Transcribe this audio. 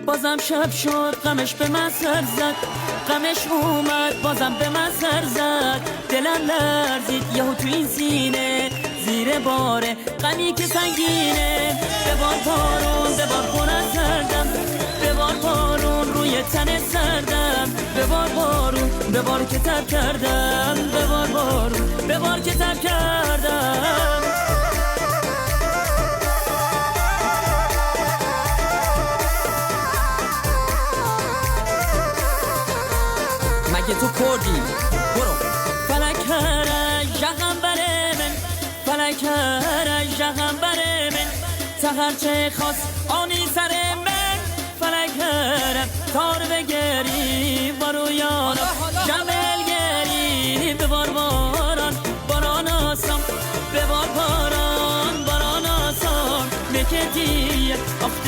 بازم شب شد غمش به من سر زد، غمش اومد بازم به من سر زد. دلم لرزید یهو تو این سینه، زیر باره غمی که سنگینه. ببار بارون ببار خونه سردم، ببار بارون روی تن سردم. ببار بارون ببار که تب کردم، ببار بارون ببار که تب کردم. مگه تو کردی؟ برو. فلک هر جغم بره من، فلک هر جغم بره من. سهر چه خواست آنی سر من، فلک هر تار بگری برو یارم.